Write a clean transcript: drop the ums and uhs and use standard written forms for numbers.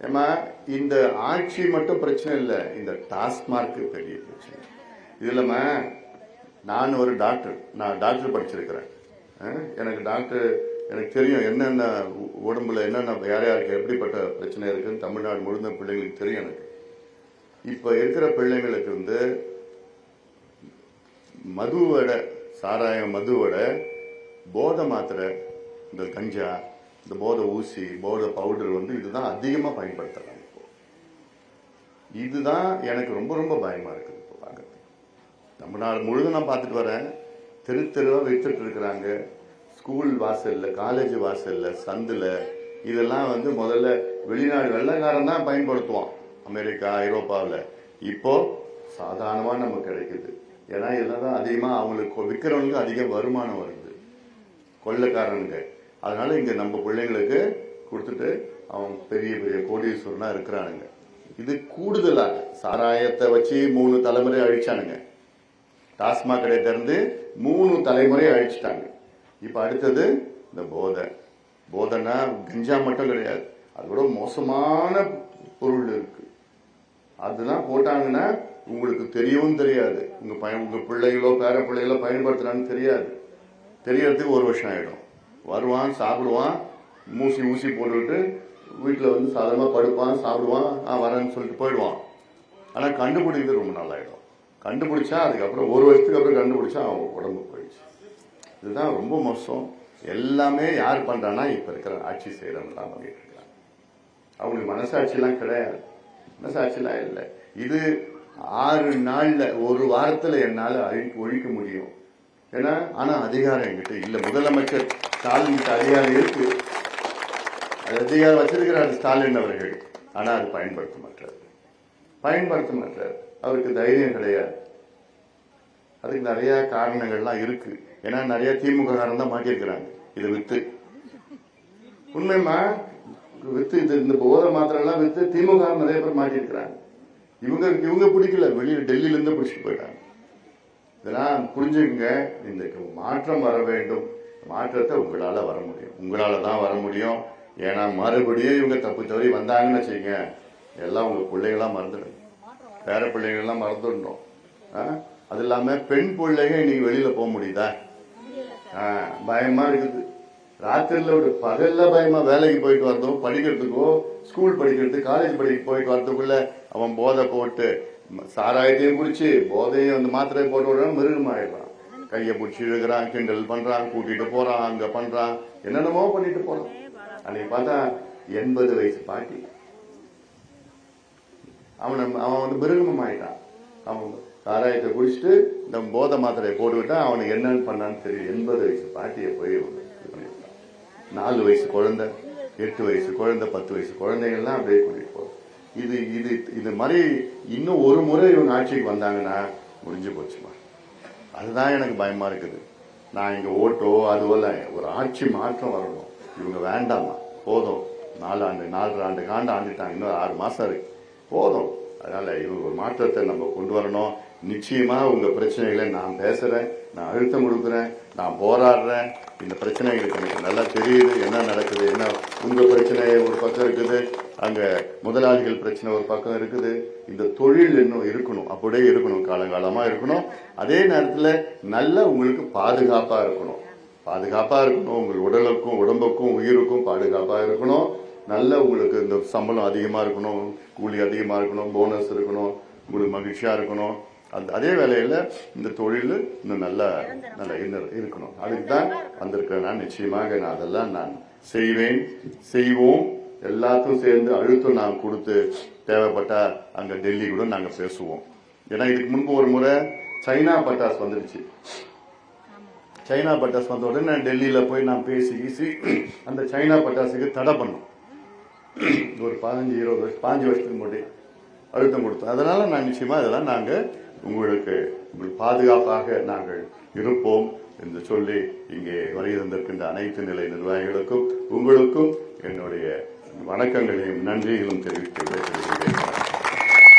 ஏமா இந்த ஆட்சி மட்டும் பிரச்சனை இல்லை, இந்த டாஸ்மார்க் பெரிய பிரச்சனை. இது இல்லாம நான் ஒரு டாக்டர், நான் டாக்டர் படிச்சிருக்கிறேன். எனக்கு டாக்டர் எனக்கு தெரியும் என்னென்ன உடம்புல என்னென்ன யார் யாருக்கு எப்படிப்பட்ட பிரச்சனை இருக்குன்னு தமிழ்நாடு முழுந்த பிள்ளைங்களுக்கு தெரியும். எனக்கு இப்ப இருக்கிற பிள்ளைங்களுக்கு வந்து மதுவோட சாராயம் மதுவோட போதை மாத்திரை, இந்த கஞ்சா, இந்த போதை ஊசி, போதை பவுடர் வந்து இதுதான் அதிகமா பயன்படுத்துறாங்க. இப்போ இதுதான் எனக்கு ரொம்ப ரொம்ப பயமா இருக்குது. இப்போ பார்க்கறது தமிழ்நாடு முழுதும் நான் பார்த்துட்டு வரேன். தெரு தெருவா வித்துட்டு இருக்கிறாங்க. ஸ்கூல் வாசல்ல, காலேஜ் வாசல்ல, சந்துல இதெல்லாம் வந்து முதல்ல வெளிநாடு வெள்ளைக்காரன் தான் பயன்படுத்துவான், அமெரிக்கா ஐரோப்பாவில். இப்போ சாதாரணமா நமக்கு கிடைக்குது. ஏன்னா இதெல்லாம் தான் அதிகமா அவங்களுக்கு விற்கிறவங்களுக்கு அதிக வருமானம் வருது, கொள்ளைக்காரனுங்க. அதனால இங்க நம்ம பிள்ளைங்களுக்கு கொடுத்துட்டு அவன் பெரிய பெரிய கோடீஸ்வரனா இருக்கிறானுங்க. இது கூடுதலாக சாராயத்தை வச்சு 3 தலைமுறை அழிச்சானுங்க. டாஸ்மாக் கடையை திறந்து 3 தலைமுறை அழிச்சிட்டாங்க. இப்ப அடுத்தது இந்த போதைன்னா கஞ்சா மட்டும் கிடையாது, அது கூட மோசமான பொருள் இருக்கு. அதுதான் போட்டாங்கன்னா உங்களுக்கு தெரியவும் தெரியாது, உங்க பிள்ளைகளோ பேர பிள்ளைகளோ பயன்படுத்துறான்னு தெரியாது. தெரியறதுக்கு 1 வருஷம் ஆயிடும். வருவான், சாப்பிடுவான், ஊசி போட்டுவிட்டு வீட்டில் வந்து சாதாரணமாக படுப்பான், சாப்பிடுவான், வரேன்னு சொல்லிட்டு போயிடுவான். ஆனால் கண்டுபிடிக்கிறது ரொம்ப நாளாயிடும். கண்டுபிடிச்சா அதுக்கப்புறம் 1 வருஷத்துக்கு அப்புறம் கண்டுபிடிச்சா அவன் உடம்பு போயிடுச்சு. இதுதான் ரொம்ப மோசம். எல்லாமே யார் பண்றான்னா இப்ப இருக்கிற ஆட்சி செய்யறவங்க தான் பண்ணிட்டு இருக்காங்க. அவங்களுக்கு மனசாட்சியெல்லாம் கிடையாது, மனசாட்சியெல்லாம் இல்லை. இது 6 நாள்ல 1 வாரத்துல என்னால ஒழிக்க முடியும். ஏன்னா ஆனா அதிகாரம் என்கிட்ட இல்ல. முதலமைச்சர் ஸ்டாலின் அதிகாரம் இருக்கு, அது அதிகாரம் வச்சிருக்கிறார் ஸ்டாலின் அவர்கள். ஆனா அது பயன்படுத்த மாட்டார். அவருக்கு தைரியம் கிடையாது. அதுக்கு நிறைய காரணங்கள்லாம் இருக்கு. ஏன்னா நிறைய திமுக காரணம் தான் மாட்டியிருக்கிறாங்க இதை வித்து. உண்மைமா வித்து இந்த போதை மாத்திரம் எல்லாம் வித்து திமுக நிறைய பேர் மாட்டியிருக்கிறாங்க. இவங்க பிடிக்கல, வெளியில டெல்லியில இருந்து பிடிச்சிட்டு போயிட்டாங்க. இதெல்லாம் புரிஞ்சுக்குங்க. இந்த மாற்றம் வர வேண்டும். மாற்றத்தை உங்களால வர முடியும், உங்களால தான் வர முடியும். ஏன்னா மறுபடியும் இவங்க தப்பு தவறி வந்தாங்கன்னு வச்சுங்க, எல்லாம் உங்க பிள்ளைகளாம் மறந்துடும், பேர பிள்ளைகள்லாம் மறந்துடணும். அது இல்லாம பெண் பிள்ளைங்க இன்னைக்கு வெளியில போக முடியுதா? பயமா இருக்குது. ராத்திரில ஒரு பகல்ல பயமா. வேலைக்கு போயிட்டு வரதும், படிக்கிறதுக்கோ, ஸ்கூல் படிக்கிறது, காலேஜ் போயிட்டு வரதுக்குள்ள அவன் போதை போட்டு சாராயத்தையும் குடிச்சு போதையும் அந்த மாத்திரையை போட்டு விடுறான், மிருகமாயிடுறான். கையை பிடிச்சி இழுக்கிறான், கிண்டல் பண்றான், கூட்டிட்டு போறான், அங்க பண்றான், என்னென்னமோ பண்ணிட்டு போறான். அன்னைக்கு பார்த்தா 80 வயசு பாட்டி. அவன் வந்து மிருகமம் ஆயிட்டான். அவன் சாராயத்தை குடிச்சிட்டு இந்த போதை மாத்திரையை போட்டுவிட்டா அவனுக்கு என்னன்னு பண்ணான்னு தெரியும். 80 வயசு பாட்டியை போய் 4 வயசு குழந்தை, 8 வயசு குழந்தை, 10 வயசு குழந்தைகள்லாம் அப்படியே கூட்டிட்டு போறோம். இது மாதிரி இன்னும் ஒரு முறை இவங்க ஆட்சிக்கு வந்தாங்கன்னா முடிஞ்சு போச்சுமா. அதுதான் எனக்கு பயமா இருக்குது. நான் இங்க ஓட்டோ அதுவல்ல, ஒரு ஆட்சி மாற்றம் வரணும். இவங்க வேண்டாமா, போதும். 4 ஆண்டு ஆண்டுட்டாங்க, இன்னும் 6 மாசம் இருக்கு, போதும். அதனால இவங்க ஒரு மாற்றத்தை நம்ம கொண்டு வரணும். நிச்சயமா உங்க பிரச்சனைகளை நான் பேசுறேன், நான் அழுத்தம் கொடுக்குறேன், நான் போராடுறேன். இந்த பிரச்சனைகளுக்கு எனக்கு நல்லா தெரியுது என்ன நடக்குது. என்ன உங்க பிரச்சனை ஒரு பக்கம் இருக்குது, அங்க முதலாளிகள் பிரச்சனை ஒரு பக்கம் இருக்குது. இந்த தொழில் இன்னும் இருக்கணும், அப்படியே இருக்கணும், காலங்காலமா இருக்கணும். அதே நேரத்துல நல்ல உங்களுக்கு பாதுகாப்பா இருக்கணும். உங்கள் உடலுக்கும் உடம்புக்கும் உயிருக்கும் பாதுகாப்பா இருக்கணும். நல்ல உங்களுக்கு இந்த சம்பளம் அதிகமா இருக்கணும், கூலி அதிகமா இருக்கணும், போனஸ் இருக்கணும், உங்களுக்கு மகிழ்ச்சியா இருக்கணும். அதே வேலையில இந்த தொழில் இன்னும் நல்லா இருக்கணும். அதுக்கு தான் வந்திருக்கிறேன் நான். நிச்சயமாக நான் அதெல்லாம் நான் செய்வோம். எல்லாத்தையும் சேர்ந்து அழுத்தம் நான் கொடுத்து தேவைப்பட்டா அங்க டெல்லி கூட நாங்க பேசுவோம். ஏன்னா இதுக்கு முன்பு ஒரு முறை சைனா பட்டாசு வந்துடுச்சு. சைனா பட்டாசு வந்த உடனே நான் டெல்லியில போய் நான் பேசி அந்த சைனா பட்டாசுக்கு தடை பண்ணோம். ஒரு 15 வருஷத்துக்கு முன்னாடி அழுத்தம் கொடுத்தோம். அதனால நான் நிச்சயமா இதெல்லாம் நாங்க உங்களுக்கு பாதுகாப்பாக நாங்கள் இருப்போம் என்று சொல்லி இங்கே வருகை தந்திருக்கின்ற அனைத்து நிலை நிர்வாகிகளுக்கும் உங்களுக்கும் என்னுடைய வணக்கங்களையும் நன்றிகளும் தெரிவித்து